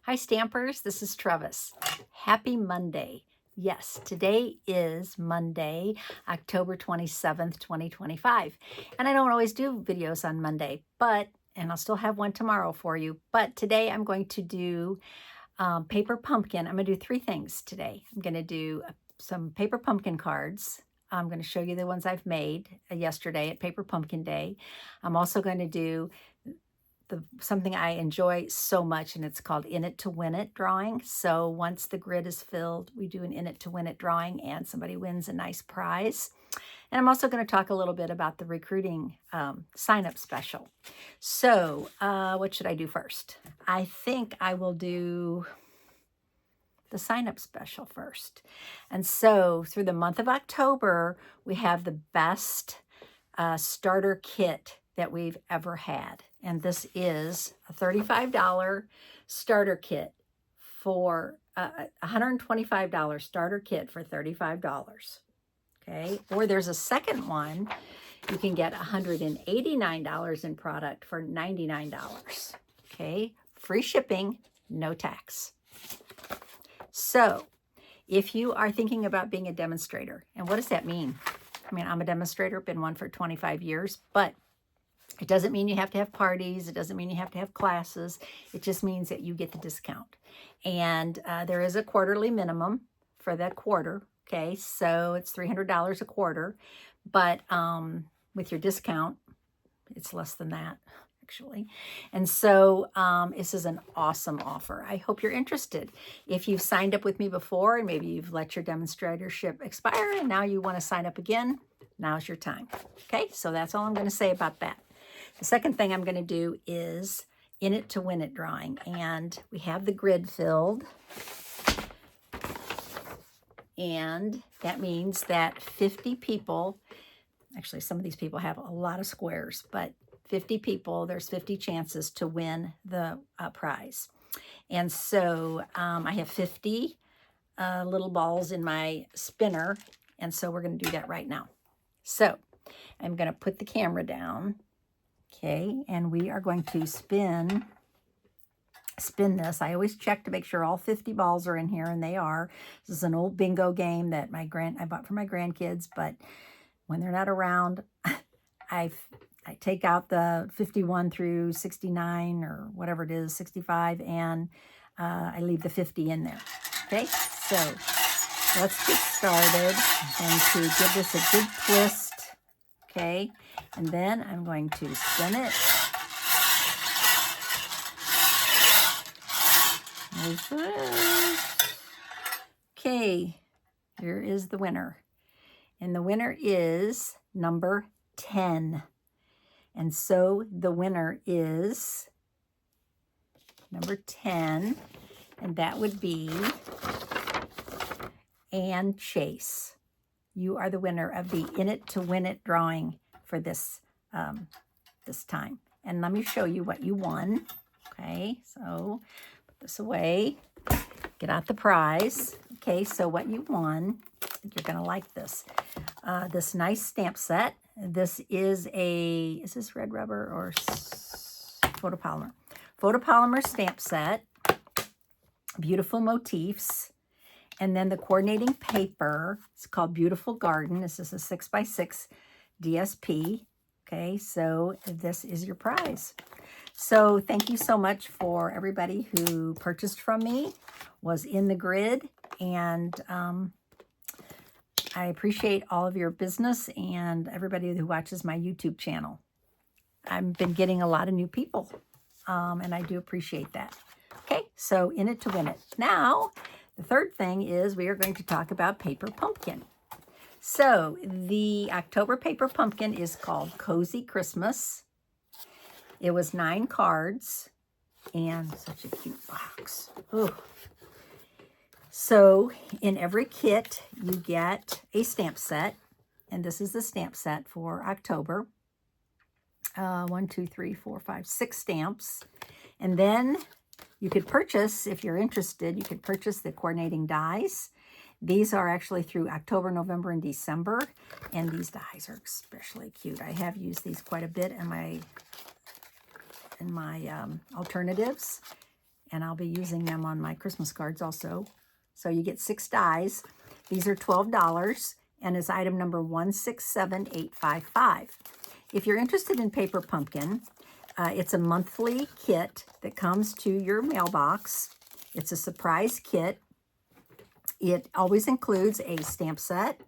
Hi Stampers, this is Trevis. Happy Monday. Yes, today is Monday, October 27th, 2025. And I don't always do videos on Monday, and I'll still have one tomorrow for you. But today I'm going to do paper pumpkin. I'm going to do three things today. I'm going to do some paper pumpkin cards. I'm going to show you the ones I've made yesterday at Paper Pumpkin Day. I'm also going to do something I enjoy so much, and it's called In It to Win It drawing. So once the grid is filled, we do an In It to Win It drawing, and somebody wins a nice prize. And I'm also going to talk a little bit about the recruiting sign-up special. So what should I do first? I think I will do the sign-up special first. And so through the month of October, we have the best starter kit that we've ever had. And this is a $35 starter kit for $125 starter kit for $35. Okay, or there's a second one. You can get $189 in product for $99. Okay, free shipping, no tax. So if you are thinking about being a demonstrator, and what does that mean? I mean, I'm a demonstrator, been one for 25 years, but it doesn't mean you have to have parties. It doesn't mean you have to have classes. It just means that you get the discount. And there is a quarterly minimum for that quarter. Okay, so it's $300 a quarter, but with your discount, it's less than that, actually. And so this is an awesome offer. I hope you're interested. If you've signed up with me before and maybe you've let your demonstratorship expire and now you want to sign up again, now's your time. Okay, so that's all I'm going to say about that. The second thing I'm going to do is In It to Win It drawing. And we have the grid filled. And that means that 50 people, actually some of these people have a lot of squares, but 50 people, there's 50 chances to win the prize. And so I have 50 little balls in my spinner, and so we're going to do that right now. So I'm going to put the camera down, okay, and we are going to spin this. I always check to make sure all 50 balls are in here, and they are. This is an old bingo game that I bought for my grandkids, but when they're not around, I take out the 51 through 69 or whatever it is, 65, and I leave the 50 in there. Okay, so let's get started. I'm going to give this a good twist, okay, and then I'm going to spin it. Okay, here is the winner. And the winner is number 10. And so the winner is number 10, and that would be Ann Chase. You are the winner of the In It to Win It drawing for this this time. And let me show you what you won. Okay, so put this away. Get out the prize. Okay, so what you won, you're going to like this. This nice stamp set. This is is this red rubber or photopolymer? Photopolymer stamp set. Beautiful motifs. And then the coordinating paper. It's called Beautiful Garden. This is a 6x6 DSP. Okay, so this is your prize. So thank you so much for everybody who purchased from me, was in the grid, and I appreciate all of your business and everybody who watches my YouTube channel. I've been getting a lot of new people, and I do appreciate that. Okay, so In It to Win It. Now, the third thing is we are going to talk about Paper Pumpkin. So the October Paper Pumpkin is called Cozy Christmas. It was 9 cards and such a cute box. Ooh. So in every kit, you get a stamp set, and this is the stamp set for October. 1, 2, 3, 4, 5, 6 stamps. And then you could purchase, if you're interested, you could purchase the coordinating dies. These are actually through October, November, and December, and these dies are especially cute. I have used these quite a bit in my alternatives, and I'll be using them on my Christmas cards also. So you get 6 dies. These are $12, and it's item number 167855. If you're interested in Paper Pumpkin, it's a monthly kit that comes to your mailbox. It's a surprise kit. It always includes a stamp set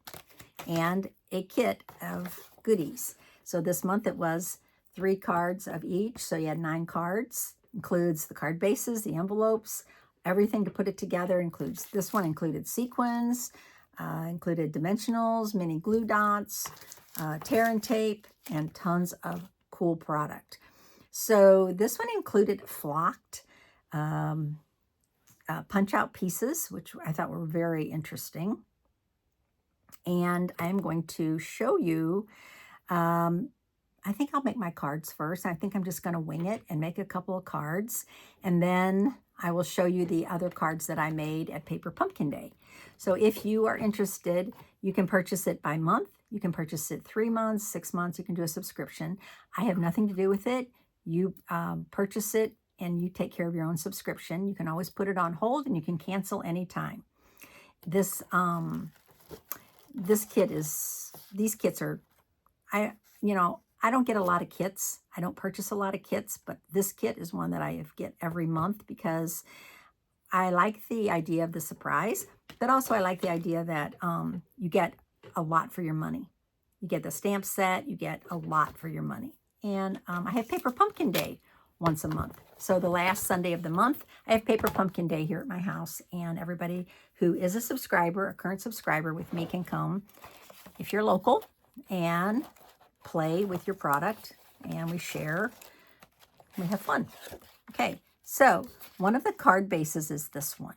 and a kit of goodies. So this month it was 3 cards of each, so you had 9 cards. Includes the card bases, the envelopes, everything to put it together. Includes, this one included sequins, included dimensionals, mini glue dots, tear and tape, and tons of cool product. So this one included flocked punch-out pieces, which I thought were very interesting. And I'm going to show you, I think I'll make my cards first. I think I'm just going to wing it and make a couple of cards. And then I will show you the other cards that I made at Paper Pumpkin Day. So if you are interested, you can purchase it by month. You can purchase it 3 months, 6 months. You can do a subscription. I have nothing to do with it. You purchase it and you take care of your own subscription. You can always put it on hold and you can cancel anytime. This these kits are, I don't get a lot of kits. I don't purchase a lot of kits, but this kit is one that I get every month because I like the idea of the surprise, but also I like the idea that you get a lot for your money. You get the stamp set, you get a lot for your money. And I have Paper Pumpkin Day once a month. So the last Sunday of the month, I have Paper Pumpkin Day here at my house, and everybody who is a subscriber, a current subscriber with me, can come if you're local and play with your product, and we share, we have fun. Okay, so one of the card bases is this one,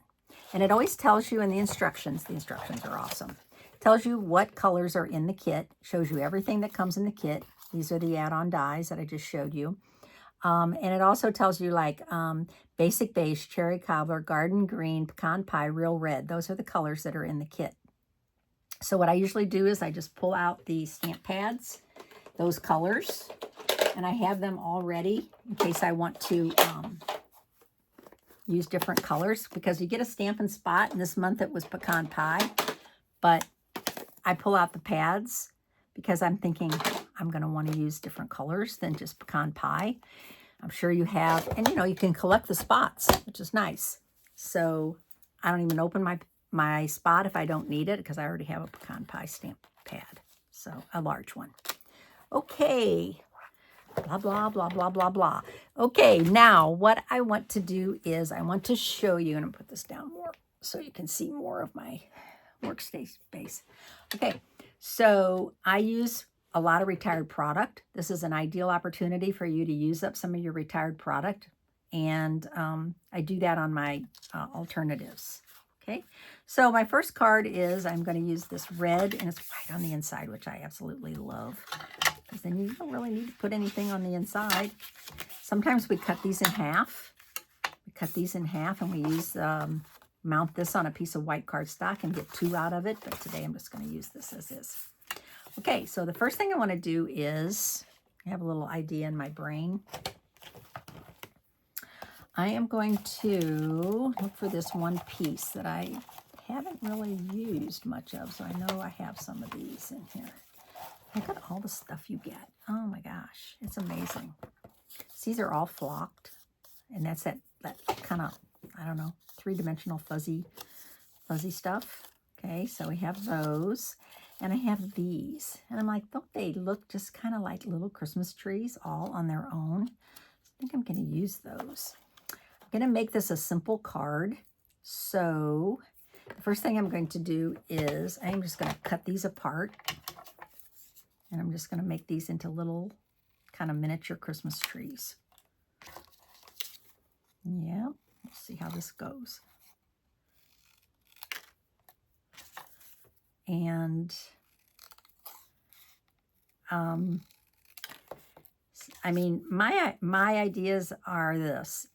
and it always tells you in the instructions are awesome. It tells you what colors are in the kit, shows you everything that comes in the kit. These are the add-on dies that I just showed you. And it also tells you like basic beige, cherry cobbler, garden green, pecan pie, real red. Those are the colors that are in the kit. So what I usually do is I just pull out the stamp pads, those colors, and I have them all ready in case I want to use different colors, because you get a Stampin' Spot, and this month it was pecan pie, but I pull out the pads because I'm thinking I'm going to want to use different colors than just pecan pie. I'm sure you have, and you can collect the spots, which is nice. So I don't even open my spot if I don't need it, because I already have a pecan pie stamp pad, so a large one. Okay, blah, blah, blah, blah, blah, blah. Okay, now what I want to do is I want to show you, and I'm going to put this down more so you can see more of my workspace. Okay, so I use a lot of retired product. This is an ideal opportunity for you to use up some of your retired product, and I do that on my alternatives. Okay, so my first card is, I'm going to use this red, and it's white on the inside, which I absolutely love, because then you don't really need to put anything on the inside. Sometimes we cut these in half. And we use mount this on a piece of white cardstock and get 2 out of it, but today I'm just going to use this as is. Okay, so the first thing I want to do is, I have a little idea in my brain. I am going to look for this one piece that I haven't really used much of, so I know I have some of these in here. Look at all the stuff you get. Oh my gosh, it's amazing. These are all flocked, and that's that kind of, I don't know, 3-dimensional fuzzy stuff. Okay, so we have those, and I have these, and I'm like, don't they look just kind of like little Christmas trees all on their own? I think I'm going to use those. I'm going to make this a simple card. So the first thing I'm going to do is I'm just going to cut these apart, and I'm just going to make these into little kind of miniature Christmas trees. Yeah, let's see how this goes. And I mean, my ideas are this.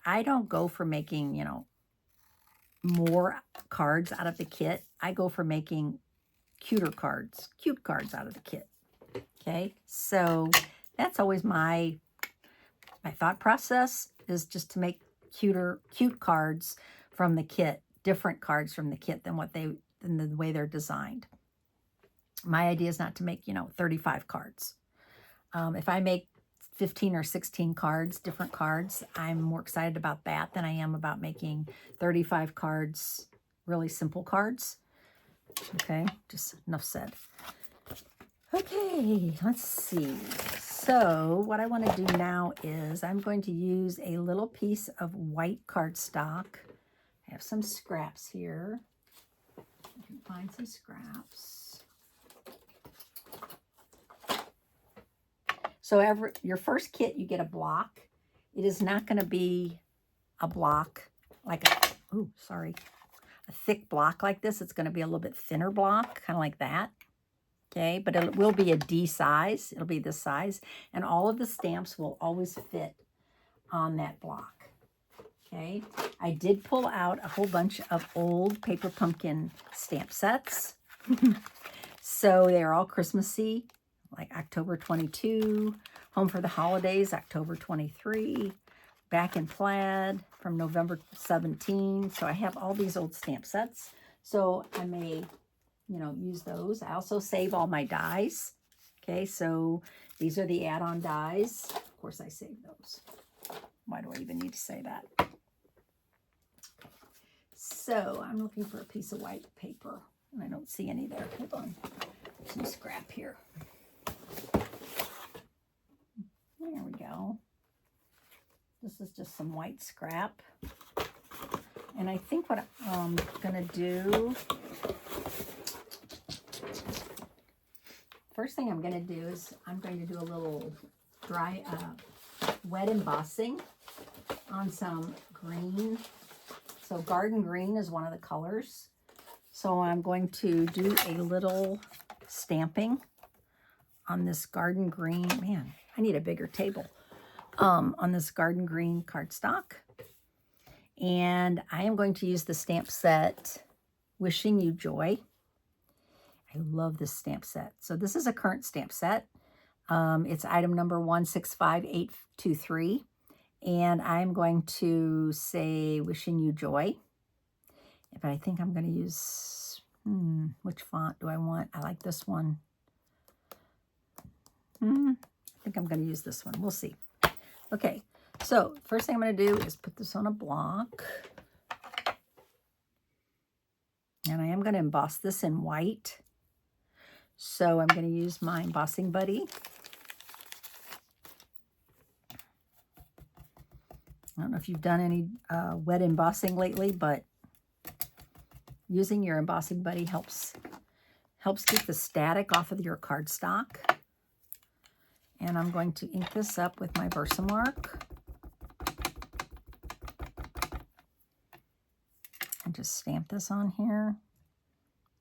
I don't go for making, more cards out of the kit. I go for making cute cards out of the kit. Okay, so that's always my thought process, is just to make cute cards from the kit, different cards from the kit than the way they're designed. My idea is not to make, 35 cards. If I make 15 or 16 cards, different cards, I'm more excited about that than I am about making 35 cards, really simple cards. Okay, just enough said. Okay, let's see. So what I want to do now is I'm going to use a little piece of white cardstock. I have some scraps here. You can find some scraps. So your first kit, you get a block. It is not going to be a block like a thick block like this. It's going to be a little bit thinner block, kind of like that. Okay, but it will be a D size. It'll be this size. And all of the stamps will always fit on that block. Okay, I did pull out a whole bunch of old Paper Pumpkin stamp sets. So they're all Christmassy, like October 22, Home for the Holidays, October 23, Back in Plaid from November 17. So I have all these old stamp sets. So I may, use those. I also save all my dies. Okay, so these are the add-on dies. Of course, I save those. Why do I even need to say that? So I'm looking for a piece of white paper, and I don't see any there. Hold on. Some scrap here. There we go. This is just some white scrap. And I think what I'm going to do, first thing I'm going to do is I'm going to do a little dry, wet embossing on some green. So garden green is one of the colors. So I'm going to do a little stamping on this garden green. Man, I need a bigger table. On this garden green cardstock. And I am going to use the stamp set Wishing You Joy. I love this stamp set. So this is a current stamp set. It's item number 165823. And I'm going to say Wishing You Joy. But I think I'm going to use, which font do I want? I like this one. I think I'm going to use this one. We'll see. Okay, so first thing I'm going to do is put this on a block. And I am going to emboss this in white. So I'm going to use my embossing buddy. I don't know if you've done any wet embossing lately, but using your embossing buddy helps keep the static off of your cardstock. And I'm going to ink this up with my Versamark. And just stamp this on here.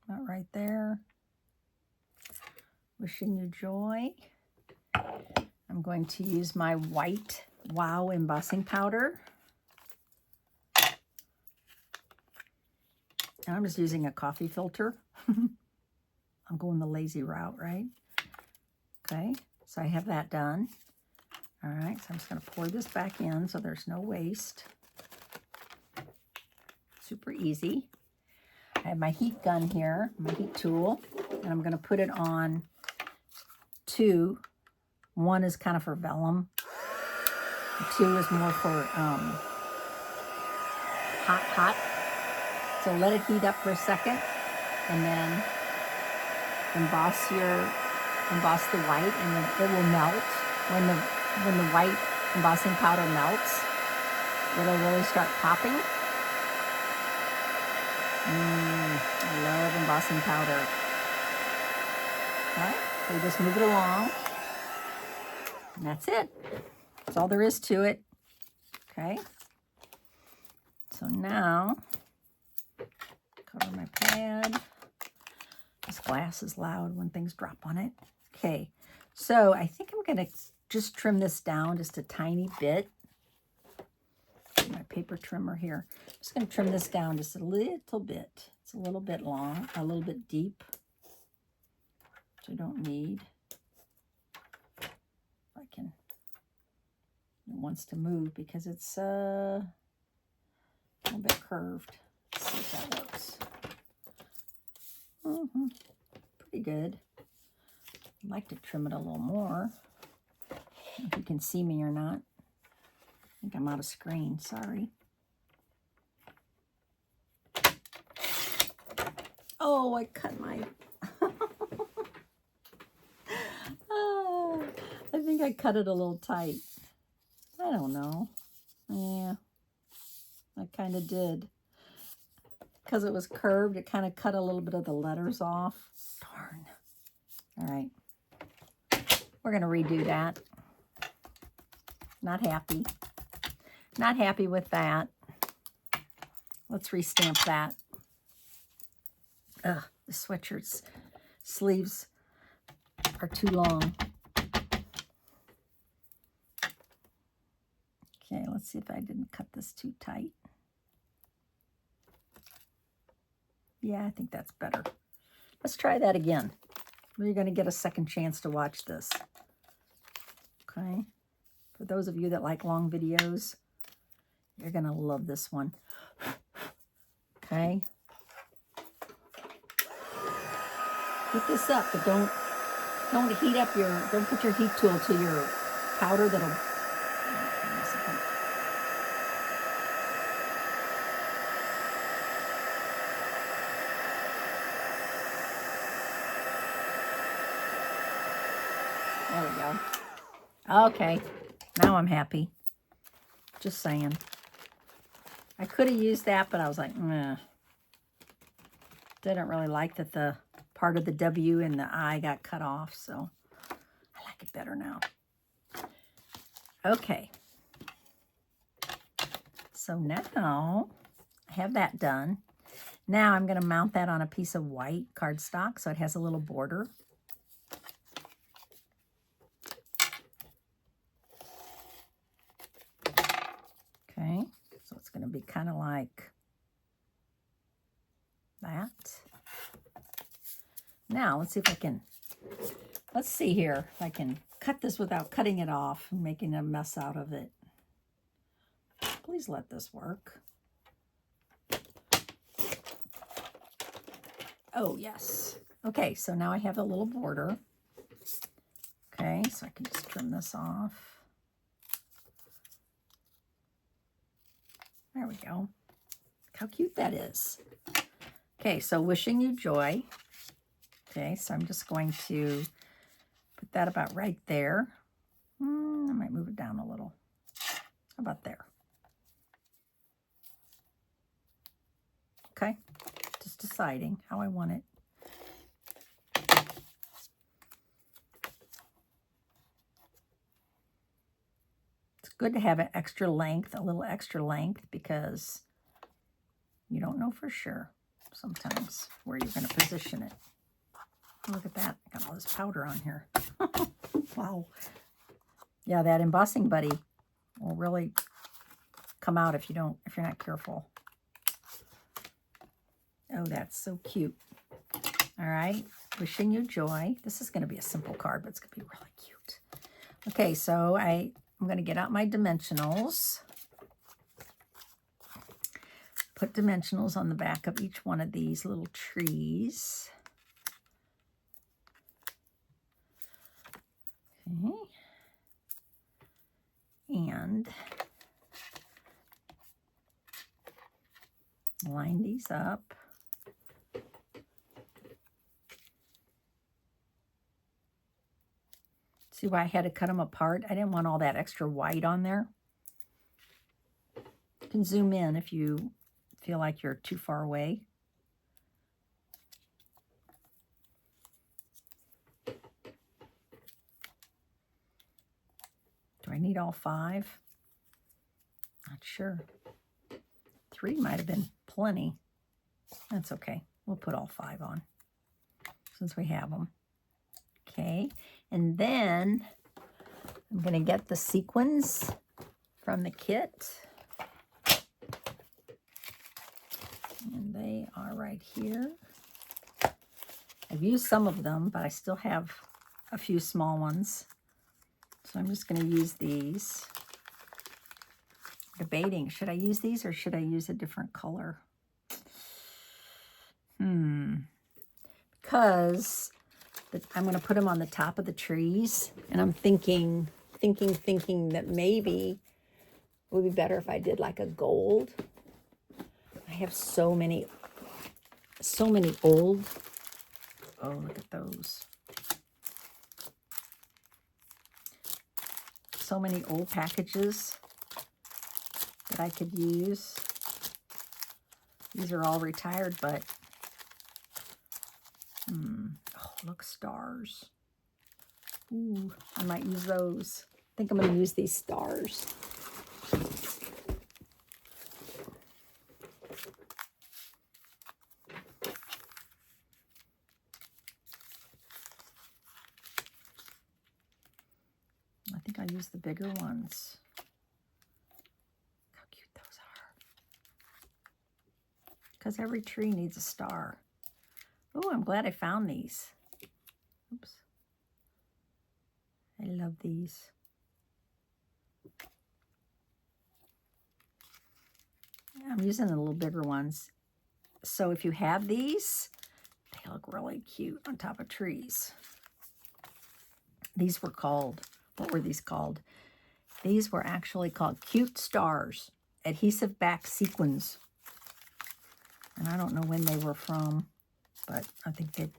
About right there. Wishing You Joy. I'm going to use my white Wow embossing powder. And I'm just using a coffee filter. I'm going the lazy route, right? Okay. So I have that done. All right, so I'm just going to pour this back in so there's no waste. Super easy. I have my heat gun here, my heat tool, and I'm going to put it on two. One is kind of for vellum. Two is more for hot. So let it heat up for a second, and then emboss the white, and then it will melt. When the white embossing powder melts, it'll really start popping. I love embossing powder. All right, so you just move it along. And that's it. That's all there is to it. Okay. So now, cover my pad. This glass is loud when things drop on it. Okay, so I think I'm going to just trim this down just a tiny bit. My paper trimmer here. I'm just going to trim this down just a little bit. It's a little bit long, a little bit deep, which I don't need. If I can, it wants to move because it's curved. Let's see if that works. Pretty good. I'd like to trim it a little more. If you can see me or not. I think I'm out of screen. Sorry. Oh, I cut my... Oh, I think I cut it a little tight. I don't know. Yeah, I kind of did. Because it was curved, it kind of cut a little bit of the letters off. Darn. All right. We're going to redo that. Not happy. Not happy with that. Let's restamp that. Ugh, the sweatshirt's sleeves are too long. Okay, let's see if I didn't cut this too tight. Yeah, I think that's better. Let's try that again. You're going to get a second chance to watch this. Okay. For those of you that like long videos, you're going to love this one. Okay. Heat this up, but don't heat up don't put your heat tool to your powder. That'll... There we go. Okay, now I'm happy. Just saying. I could have used that, but I was like, meh. Didn't really like that the part of the W and the I got cut off, so I like it better now. Okay. So now I have that done. Now I'm going to mount that on a piece of white cardstock so it has a little border. Okay, so it's going to be kind of like that. Now, let's see if I can, let's see here if I can cut this without cutting it off and making a mess out of it. Please let this work. Oh, yes. Okay, so now I have a little border. Okay, so I can just trim this off. There we go. Look how cute that is. Okay, so wishing you joy. Okay, so I'm just going to put that about right there. I might move it down a little. How about there? Okay, just deciding how I want it. It's good to have an extra length, a little extra length, because you don't know for sure sometimes where you're going to position it. Look at that. I got all this powder on here. Wow. Yeah, that embossing buddy will really come out if you're not careful. Oh, that's so cute. All right. Wishing you joy. This is going to be a simple card, but it's going to be really cute. Okay, so I'm going to get out my dimensionals. Put dimensionals on the back of each one of these little trees. Okay. And line these up. See why I had to cut them apart? I didn't want all that extra white on there. You can zoom in if you feel like you're too far away. Do I need all 5? Not sure. 3 might have been plenty. That's okay. We'll put all 5 on since we have them. Okay, and then I'm going to get the sequins from the kit. And they are right here. I've used some of them, but I still have a few small ones. So I'm just going to use these. debating, should I use these or should I use a different color? Because I'm going to put them on the top of the trees, and I'm thinking that maybe it would be better if I did like a gold. I have so many old, oh, look at those. So many old packages that I could use. These are all retired, but oh, look, stars. Ooh, I might use those. I think I'm going to use these stars. I think I use the bigger ones. How cute those are. Because every tree needs a star. Oh, I'm glad I found these. Oops. I love these. I'm using the little bigger ones. So if you have these, they look really cute on top of trees. These were called, what were these called? These were actually called Cute Stars, adhesive back sequins. And I don't know when they were from, but I think they're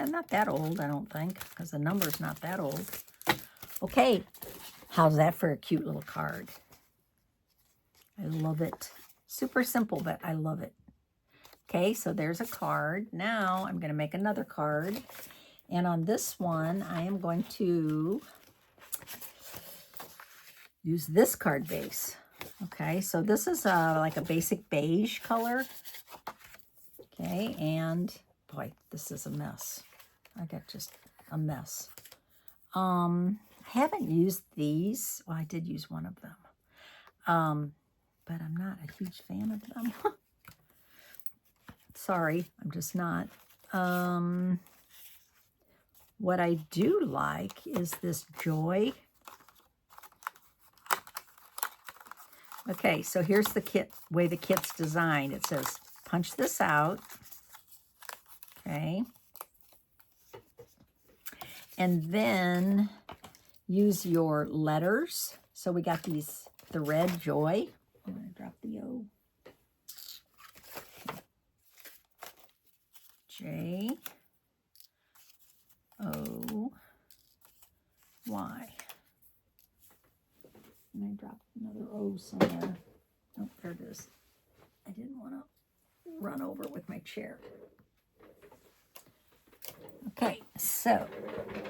not that old, I don't think, because the number's not that old. Okay, how's that for a cute little card? I love it. Super simple, but I love it. Okay, so there's a card. Now I'm going to make another card. And on this one, I am going to use this card base. Okay, so this is like a basic beige color. Okay, and boy, this is a mess. I got just a mess. I haven't used these. Well, I did use one of them. But I'm not a huge fan of them. Sorry, I'm just not. What I do like is this Joy. Okay, so here's the kit, way the kit's designed. It says, punch this out. Okay. And then use your letters. So we got these, the red Joy. I'm going to drop the O. J. O. Y. And I dropped another O somewhere. Oh, there it is. I didn't want to run over it with my chair. Okay, so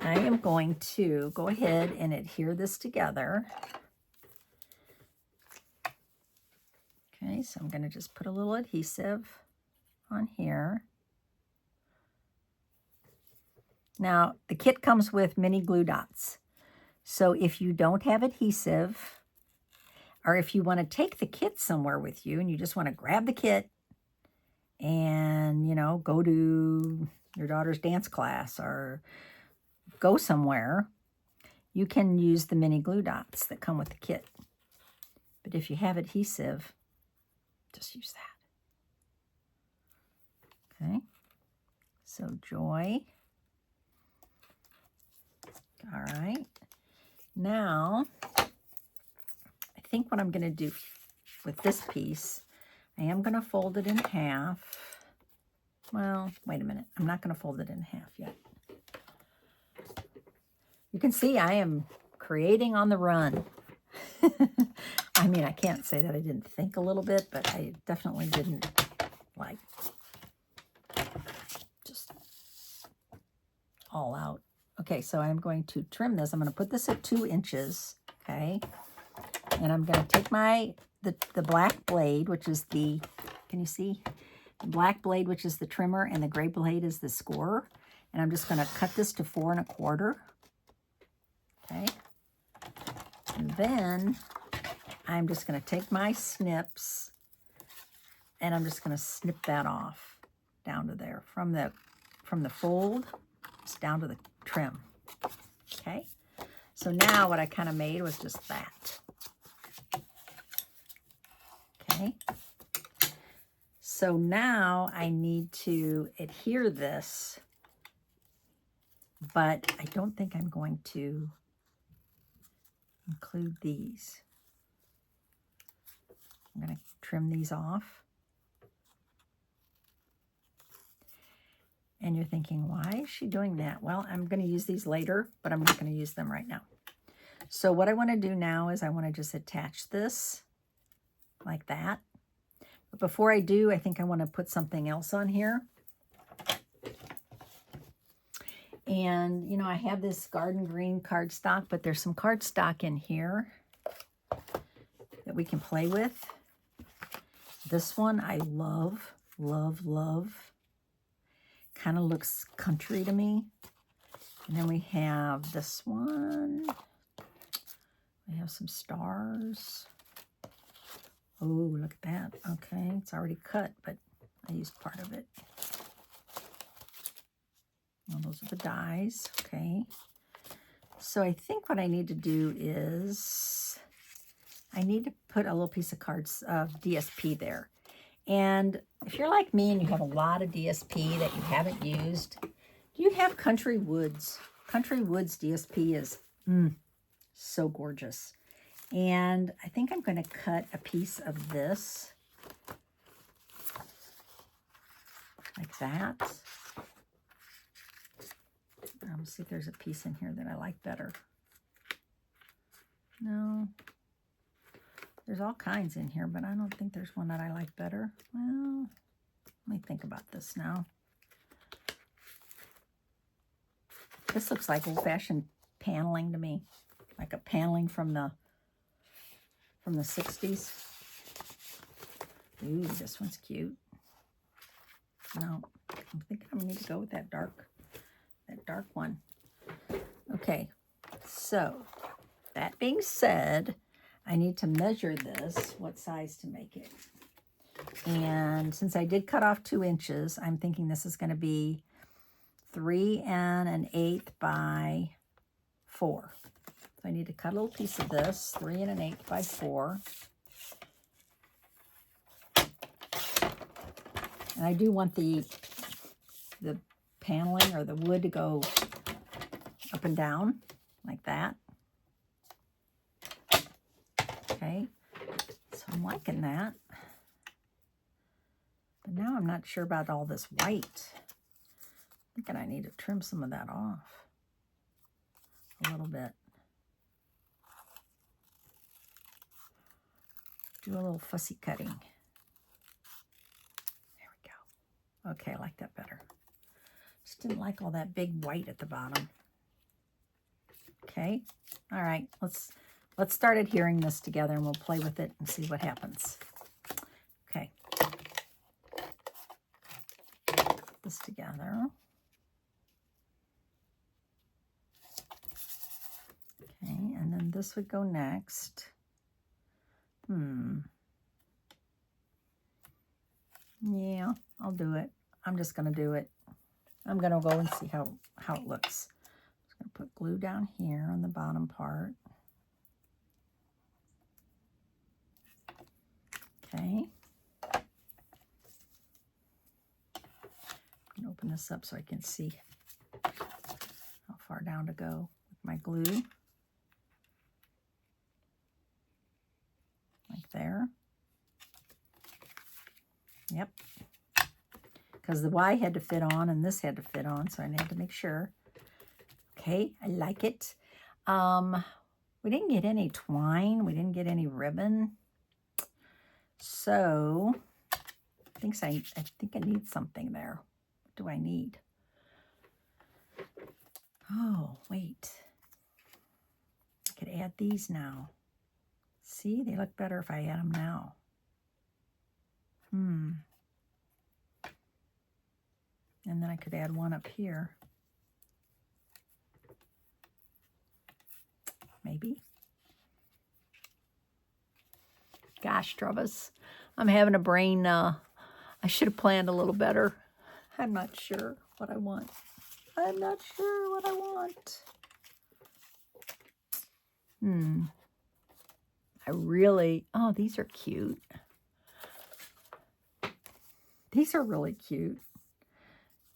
I am going to go ahead and adhere this together. Okay, so I'm going to just put a little adhesive on here. Now, the kit comes with mini glue dots. So if you don't have adhesive, or if you want to take the kit somewhere with you and you just want to grab the kit and, you know, go to your daughter's dance class or go somewhere, you can use the mini glue dots that come with the kit. But if you have adhesive, just use that. Okay. So Joy. All right. Now, I think what I'm going to do with this piece, I am going to fold it in half. Well, wait a minute. I'm not going to fold it in half yet. You can see I am creating on the run. I mean, I can't say that I didn't think a little bit, but I definitely didn't like just all out. Okay, so I'm going to trim this. I'm going to put this at 2 inches, okay? And I'm going to take the black blade, which is the, can you see? The black blade, which is the trimmer, and the gray blade is the scorer. And I'm just going to cut this to 4 1/4. Okay. And then I'm just going to take my snips and I'm just going to snip that off down to there from the fold just down to the trim. Okay. So now what I kind of made was just that. Okay. So now I need to adhere this, but I don't think I'm going to include these. I'm going to trim these off. And you're thinking, why is she doing that? Well, I'm going to use these later, but I'm not going to use them right now. So what I want to do now is I want to just attach this like that. But before I do, I think I want to put something else on here. And, you know, I have this garden green cardstock, but there's some cardstock in here that we can play with. This one I love, love, love. Kind of looks country to me. And then we have this one. We have some stars. Oh, look at that. Okay, it's already cut, but I used part of it. Well, those are the dies. Okay. So I think what I need to do is I need to put a little piece of cards of DSP there. And if you're like me and you have a lot of DSP that you haven't used, do you have Country Woods? Country Woods DSP is so gorgeous. And I think I'm going to cut a piece of this like that. Let's see if there's a piece in here that I like better. No. There's all kinds in here, but I don't think there's one that I like better. Well, let me think about this now. This looks like old-fashioned paneling to me, like a paneling from the 60s. Ooh, this one's cute. No, I'm thinking I'm gonna need to go with that dark one. Okay, so that being said, I need to measure this, what size to make it. And since I did cut off 2 inches, I'm thinking this is going to be 3 1/8 by 4. So I need to cut a little piece of this, 3 1/8 by 4. And I do want the paneling or the wood to go up and down like that. Okay, so I'm liking that. But now I'm not sure about all this white. I'm thinking I need to trim some of that off a little bit. Do a little fussy cutting. There we go. Okay, I like that better. Just didn't like all that big white at the bottom. Okay, all right, let's start adhering this together and we'll play with it and see what happens. Okay. Put this together. Okay, and then this would go next. Yeah, I'll do it. I'm just going to do it. I'm going to go and see how it looks. I'm just going to put glue down here on the bottom part. Okay. I'm going to open this up so I can see how far down to go with my glue. Like there. Yep. Because the Y had to fit on and this had to fit on, so I need to make sure. Okay, I like it. We didn't get any twine. We didn't get any ribbon. So I think I need something there. What do I need? Oh, wait. I could add these now. See, they look better if I add them now. And then I could add one up here. Maybe. Gosh, Trevis, I'm having a brain, I should have planned a little better. I'm not sure what I want. I'm not sure what I want. I really, oh, these are cute. These are really cute.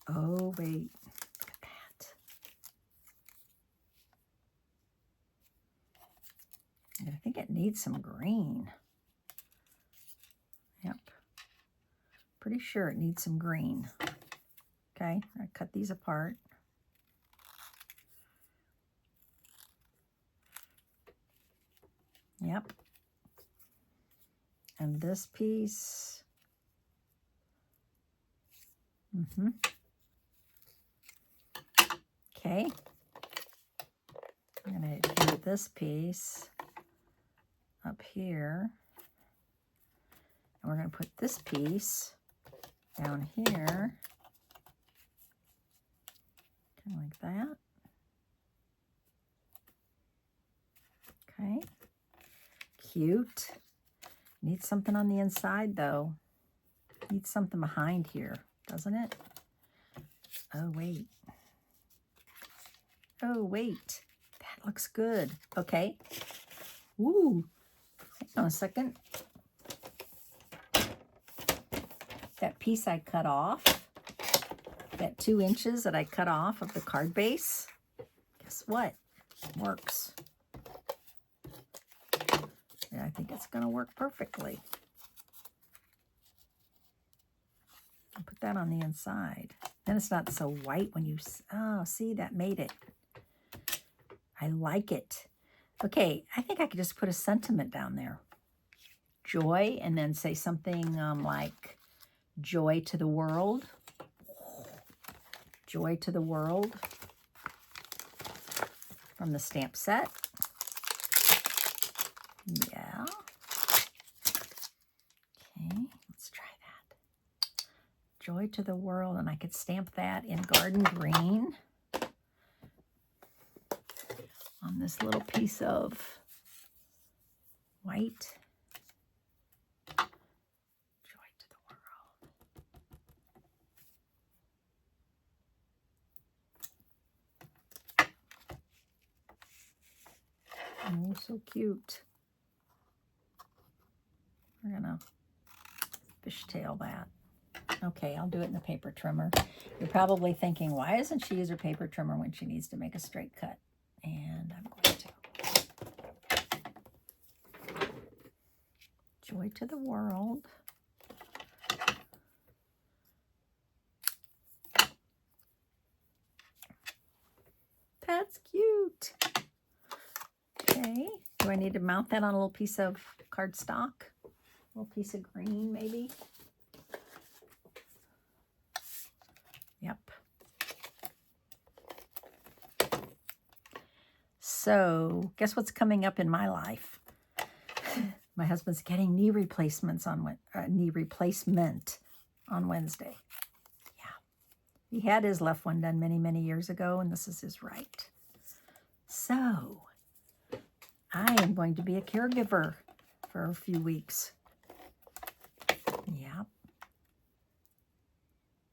Oh, wait. Look at that. I think it needs some green. Yep. Pretty sure it needs some green. Okay, I cut these apart. Yep. And this piece. Okay. I'm going to do this piece up here. And we're going to put this piece down here. Kind of like that. Okay. Cute. Needs something on the inside, though. Needs something behind here, doesn't it? Oh, wait. Oh, wait. That looks good. Okay. Ooh. Hang on a second. That piece I cut off, that 2 inches that I cut off of the card base, guess what? It works. Yeah, I think it's going to work perfectly. I'll put that on the inside. Then it's not so white when you... Oh, see, that made it. I like it. Okay, I think I could just put a sentiment down there. Joy, and then say something like, joy to the world. Joy to the world. From the stamp set. Yeah. Okay, let's try that. Joy to the world, and I could stamp that in garden green on this little piece of white. Joy to the world. Oh, so cute. We're gonna fishtail that. Okay, I'll do it in the paper trimmer. You're probably thinking, why doesn't she use her paper trimmer when she needs to make a straight cut? And I'm going to. Joy to the world. That's cute. Okay, do I need to mount that on a little piece of cardstock? A little piece of green, maybe? Yep. So, guess what's coming up in my life? My husband's getting knee replacement on Wednesday. Yeah. He had his left one done many, many years ago, and this is his right. So, I am going to be a caregiver for a few weeks. Yep.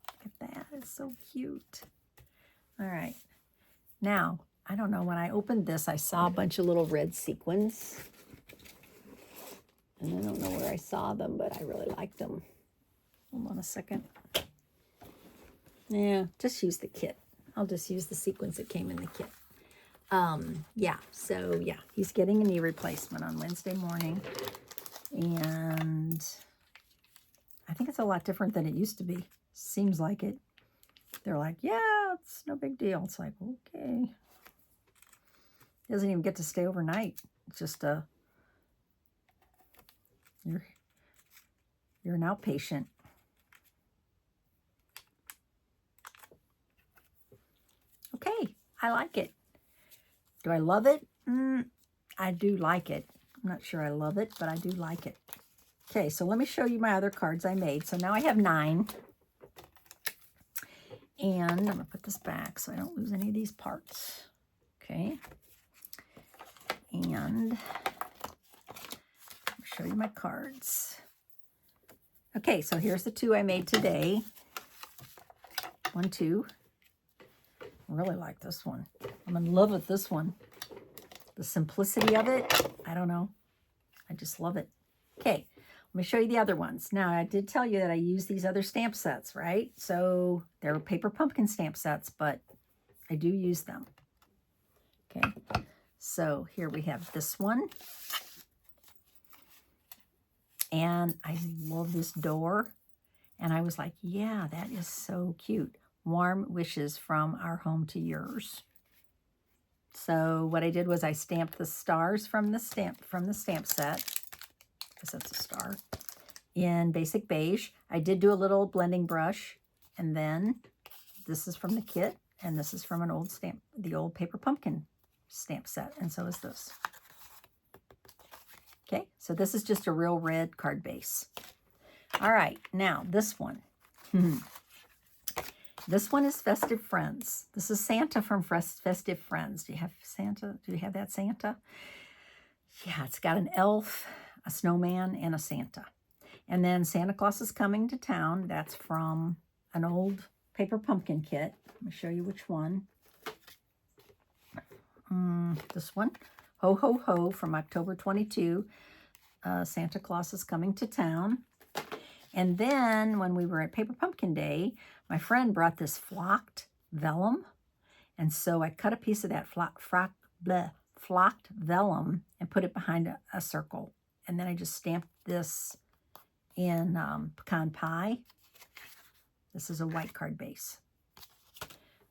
Look at that. It's so cute. All right. Now, I don't know, when I opened this, I saw a bunch of little red sequins. And I don't know where I saw them, but I really liked them. Hold on a second. Yeah, just use the kit. I'll just use the sequins that came in the kit. Yeah, so yeah, he's getting a knee replacement on Wednesday morning. And I think it's a lot different than it used to be. Seems like it. They're like, yeah, it's no big deal. It's like, okay. He doesn't even get to stay overnight. It's just you're an outpatient. Okay, I like it. Do I love it? I do like it. I'm not sure I love it, but I do like it. Okay, so let me show you my other cards I made. So now I have 9. And I'm going to put this back so I don't lose any of these parts. Okay. And I'll show you my cards. Okay, so here's the 2 I made today. 1, 2. I really like this one. I'm in love with this one. The simplicity of it, I don't know. I just love it. Okay, Let me show you the other ones. Now, I did tell you that I use these other stamp sets, right? So they're paper pumpkin stamp sets, but I do use them. Okay, so here we have this one. And I love this door. And I was like, yeah, that is so cute. Warm wishes from our home to yours. So what I did was I stamped the stars from the stamp set. I guess that's a star. In basic beige. I did do a little blending brush. And then this is from the kit. And this is from an old stamp, the old paper pumpkin stamp set. And so is this. Okay, so this is just a real red card base. All right, now this one. This one is Festive Friends. This is Santa from Festive Friends. Do you have Santa? Do you have that Santa? Yeah, it's got an elf, a snowman, and a Santa. And then Santa Claus is Coming to Town. That's from an old paper pumpkin kit. Let me show you which one. This one. Ho, ho, ho from October 22. Santa Claus is Coming to Town. And then when we were at Paper Pumpkin Day, my friend brought this flocked vellum. And so I cut a piece of that flocked vellum and put it behind a circle. And then I just stamped this in pecan pie. This is a white card base.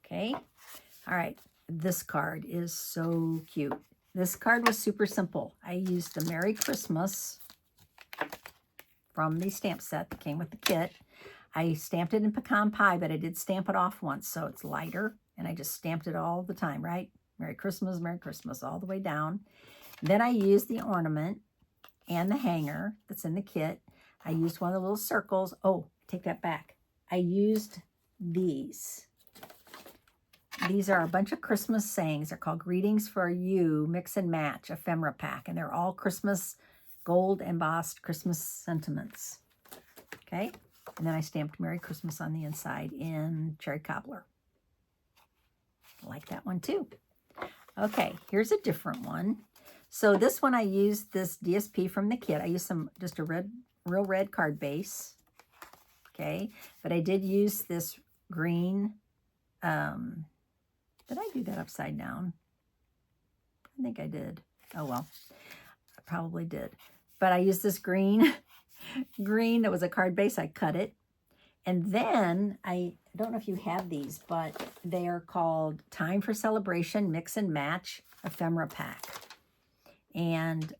Okay. All right. This card is so cute. This card was super simple. I used the Merry Christmas from the stamp set that came with the kit. I stamped it in pecan pie, but I did stamp it off once, so it's lighter. And I just stamped it all the time, right? Merry Christmas, all the way down. Then I used the ornament and the hanger that's in the kit. I used one of the little circles. Oh, take that back. I used these. These are a bunch of Christmas sayings. They're called Greetings for You Mix and Match Ephemera Pack. And they're all Christmas, gold embossed Christmas sentiments. Okay? And then I stamped Merry Christmas on the inside in cherry cobbler. I like that one too. Okay, here's a different one. So this one I used this DSP from the kit. I used just a real red card base. Okay, but I did use this green. Did I do that upside down? I think I did. Oh, well, I probably did. But I used this green that was a card base. I cut it. And then, I don't know if you have these, but they are called Time for Celebration Mix and Match Ephemera Pack. And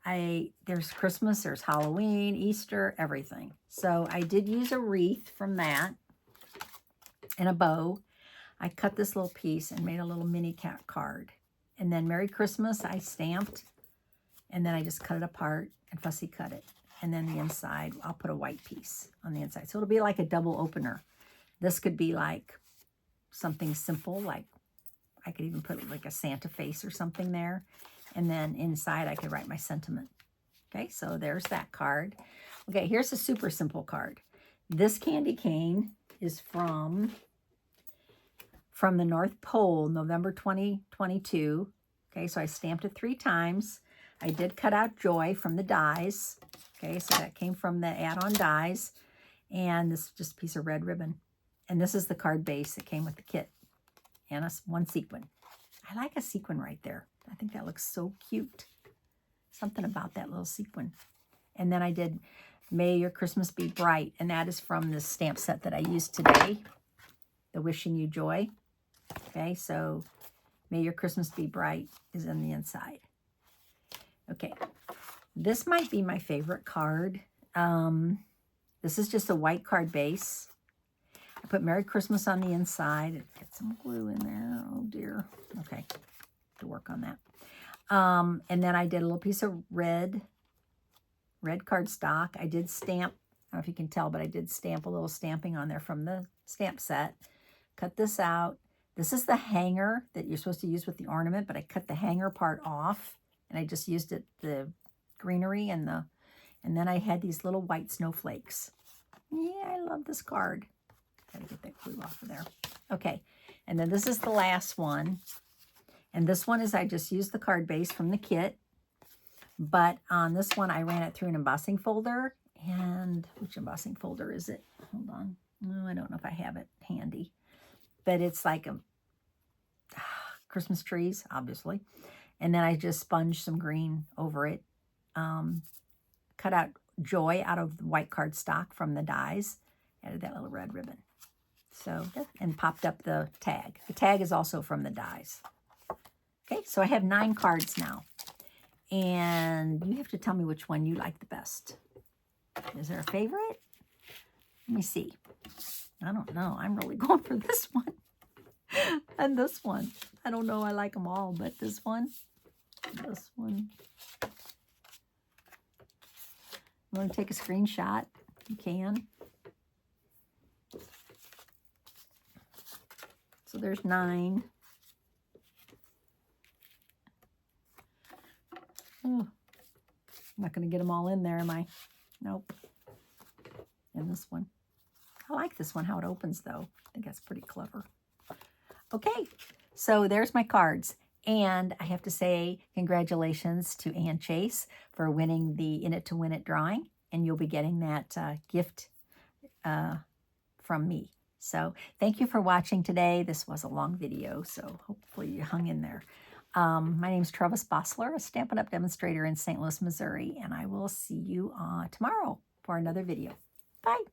there's Christmas, there's Halloween, Easter, everything. So I did use a wreath from that and a bow. I cut this little piece and made a little mini cat card. And then Merry Christmas I stamped, and then I just cut it apart and fussy cut it. And then the inside, I'll put a white piece on the inside. So it'll be like a double opener. This could be like something simple, like I could even put like a Santa face or something there. And then inside I could write my sentiment. Okay, so there's that card. Okay, here's a super simple card. This candy cane is from the North Pole, November 2022. Okay, so I stamped it 3 times. I did cut out Joy from the dies. Okay, so that came from the add-on dies. And this is just a piece of red ribbon. And this is the card base that came with the kit. And one sequin. I like a sequin right there. I think that looks so cute. Something about that little sequin. And then I did May Your Christmas Be Bright. And that is from this stamp set that I used today. The Wishing You Joy. Okay, so May Your Christmas Be Bright is on the inside. Okay, this might be my favorite card. This is just a white card base. I put Merry Christmas on the inside. Get some glue in there. Oh dear. Okay, to work on that. And then I did a little piece of red cardstock. I did stamp, I don't know if you can tell, but I did stamp a little stamping on there from the stamp set. Cut this out. This is the hanger that you're supposed to use with the ornament, but I cut the hanger part off, and I just used the greenery and then I had these little white snowflakes. Yeah, I love this card. Gotta get that glue off of there. Okay, and then this is the last one. And this one is I just used the card base from the kit, but on this one I ran it through an embossing folder, And which embossing folder is it? Hold on. No, I don't know if I have it handy. But it's like a Christmas trees, obviously. And then I just sponged some green over it. Cut out Joy out of the white cardstock from the dies. Added that little red ribbon. So, and popped up the tag. The tag is also from the dies. Okay, so I have 9 cards now. And you have to tell me which one you like the best. Is there a favorite? Let me see. I don't know. I'm really going for this one. And this one. I don't know. I like them all, but this one. This one. You want to take a screenshot? You can. So there's 9. Oh, I'm not going to get them all in there, am I? Nope. And this one. I like this one, how it opens, though. I think that's pretty clever. Okay, so there's my cards. And I have to say congratulations to Ann Chase for winning the In It to Win It drawing. And you'll be getting that gift from me. So thank you for watching today. This was a long video, so hopefully you hung in there. My name is Trevis Bossler, a Stampin' Up! Demonstrator in St. Louis, Missouri, and I will see you tomorrow for another video. Bye.